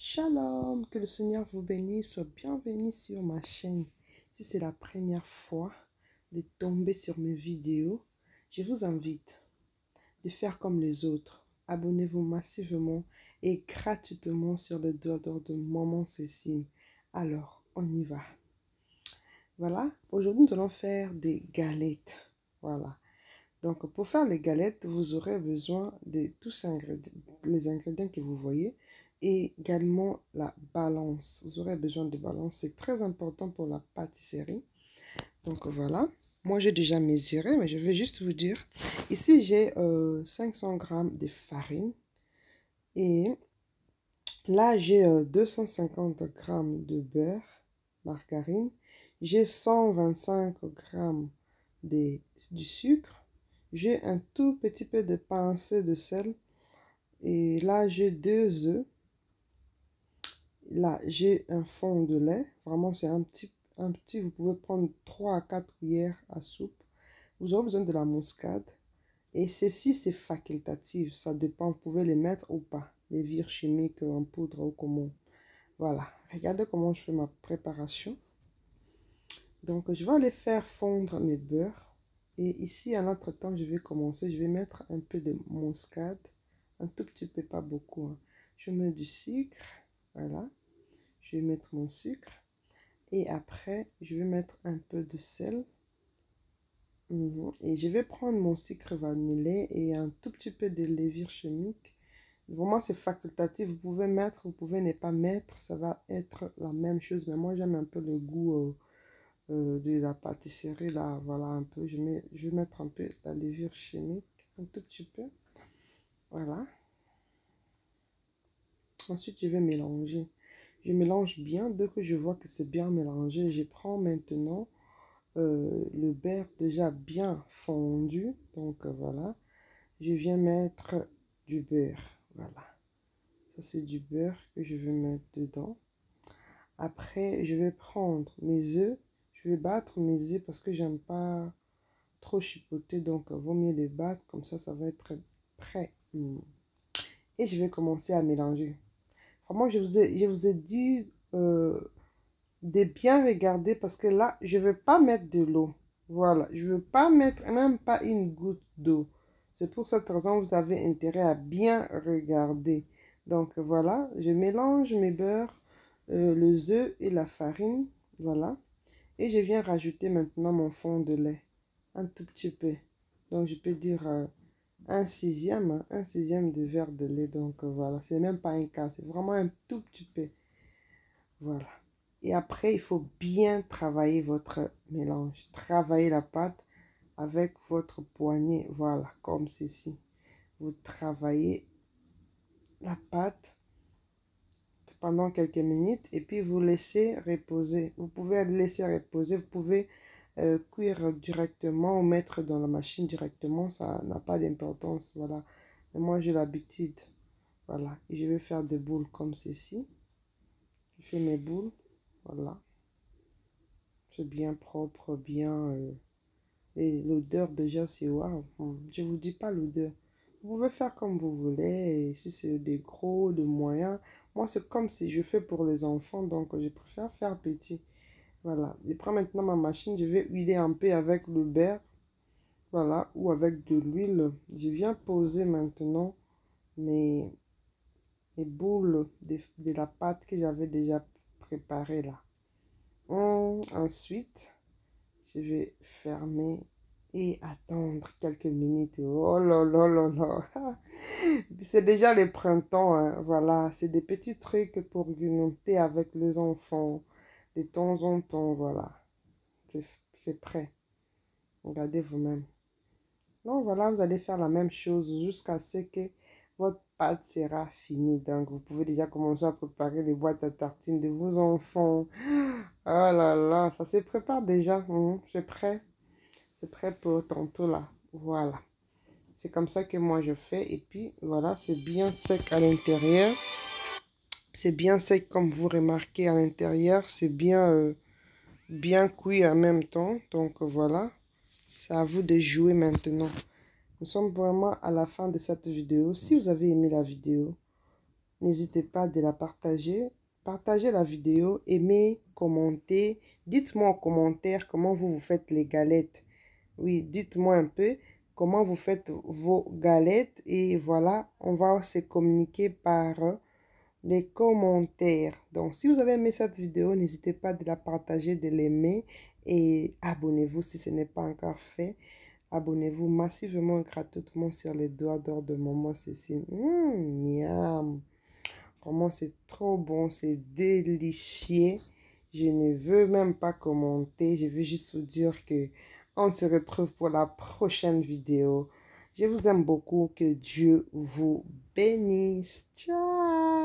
Shalom, que le Seigneur vous bénisse, sois bienvenue sur ma chaîne. Si c'est la première fois de tomber sur mes vidéos, je vous invite de faire comme les autres. Abonnez-vous massivement et gratuitement sur le doigt de Maman Cécile. Alors, on y va. Voilà, aujourd'hui nous allons faire des galettes. Voilà. Donc, pour faire les galettes, vous aurez besoin de tous les ingrédients que vous voyez et également la balance. Vous aurez besoin de balance. C'est très important pour la pâtisserie. Donc, voilà. Moi, j'ai déjà mesuré, mais je vais juste vous dire. Ici, j'ai 500 grammes de farine. Et là, j'ai 250 grammes de beurre, margarine. J'ai 125 grammes du sucre. J'ai un tout petit peu de pincée de sel. Et là, j'ai 2 œufs. Là, j'ai un fond de lait. Vraiment, c'est un petit. Vous pouvez prendre 3 à 4 cuillères à soupe. Vous aurez besoin de la muscade. Et ceci, c'est facultatif. Ça dépend. Vous pouvez les mettre ou pas. Les vires chimiques en poudre ou comment. Voilà. Regardez comment je fais ma préparation. Donc, je vais aller faire fondre mes beurres. Et ici, en entre-temps, je vais commencer. Je vais mettre un peu de muscade. Un tout petit peu, pas beaucoup. Hein. Je mets du sucre. Voilà. Je vais mettre mon sucre. Et après, je vais mettre un peu de sel. Et je vais prendre mon sucre vanillé et un tout petit peu de levure chimique. Vraiment, c'est facultatif. Vous pouvez mettre, vous pouvez ne pas mettre. Ça va être la même chose. Mais moi, j'aime un peu le goût de la pâtisserie. Là, voilà un peu. Je vais mettre un peu la levure chimique. Un tout petit peu. Voilà. Ensuite, je vais mélanger. Je mélange bien. Dès que je vois que c'est bien mélangé, je prends maintenant le beurre déjà bien fondu. Donc, voilà. Je viens mettre du beurre. Voilà. Ça, c'est du beurre que je vais mettre dedans. Après, je vais prendre mes œufs. Je vais battre mes œufs parce que j'aime pas trop chipoter. Donc, vaut mieux les battre. Comme ça va être prêt. Et je vais commencer à mélanger. Vraiment, je vous ai dit de bien regarder parce que là, je ne veux pas mettre de l'eau. Voilà, je ne veux pas mettre même pas une goutte d'eau. C'est pour cette raison que vous avez intérêt à bien regarder. Donc voilà, je mélange mes beurres, les œufs et la farine. Voilà. Et je viens rajouter maintenant mon fond de lait. Un tout petit peu. Donc je peux dire un sixième de verre de lait. Donc voilà, c'est même pas un quart, c'est vraiment un tout petit peu. Voilà. Et après, il faut bien travailler votre mélange. Travaillez la pâte avec votre poignet. Voilà, comme ceci. Vous travaillez la pâte pendant quelques minutes et puis vous laissez reposer. Vous pouvez laisser reposer. Vous pouvez cuire directement ou mettre dans la machine directement. Ça n'a pas d'importance. Voilà. Mais moi, j'ai l'habitude. Voilà. Et je vais faire des boules comme ceci. Je fais mes boules. Voilà. C'est bien propre, bien... et l'odeur déjà, c'est waouh. Je vous dis pas l'odeur. Vous pouvez faire comme vous voulez. Et si c'est des gros, de moyens. Moi, c'est comme si je fais pour les enfants. Donc, je préfère faire petit. Voilà. Je prends maintenant ma machine. Je vais huiler un peu avec le beurre. Voilà. Ou avec de l'huile. Je viens poser maintenant mes boules de la pâte que j'avais déjà préparée là. Ensuite... je vais fermer et attendre quelques minutes. Oh là là là là. C'est déjà le printemps, hein. Voilà, c'est des petits trucs pour grignoter avec les enfants. De temps en temps, voilà. C'est prêt. Regardez vous-même. Donc voilà, vous allez faire la même chose jusqu'à ce que votre pâte sera finie. Donc vous pouvez déjà commencer à préparer les boîtes à tartines de vos enfants. Oh là là, ça se prépare déjà. C'est prêt. C'est prêt pour tantôt là. Voilà. C'est comme ça que moi je fais. Et puis voilà, c'est bien sec à l'intérieur. C'est bien sec comme vous remarquez à l'intérieur. C'est bien cuit en même temps. Donc voilà. C'est à vous de jouer maintenant. Nous sommes vraiment à la fin de cette vidéo. Si vous avez aimé la vidéo, N'hésitez pas de la partager. Partagez la vidéo, aimez, commentez. Dites-moi en commentaire comment vous faites les galettes. Oui, dites-moi un peu comment vous faites vos galettes. Et voilà, on va se communiquer par les commentaires. Donc, si vous avez aimé cette vidéo, n'hésitez pas de la partager, de l'aimer et abonnez-vous si ce n'est pas encore fait. Abonnez-vous massivement et gratuitement sur les doigts d'or de Maman Cécile. Miam. Vraiment, c'est trop bon, c'est délicieux. Je ne veux même pas commenter. Je veux juste vous dire que on se retrouve pour la prochaine vidéo. Je vous aime beaucoup. Que Dieu vous bénisse. Ciao.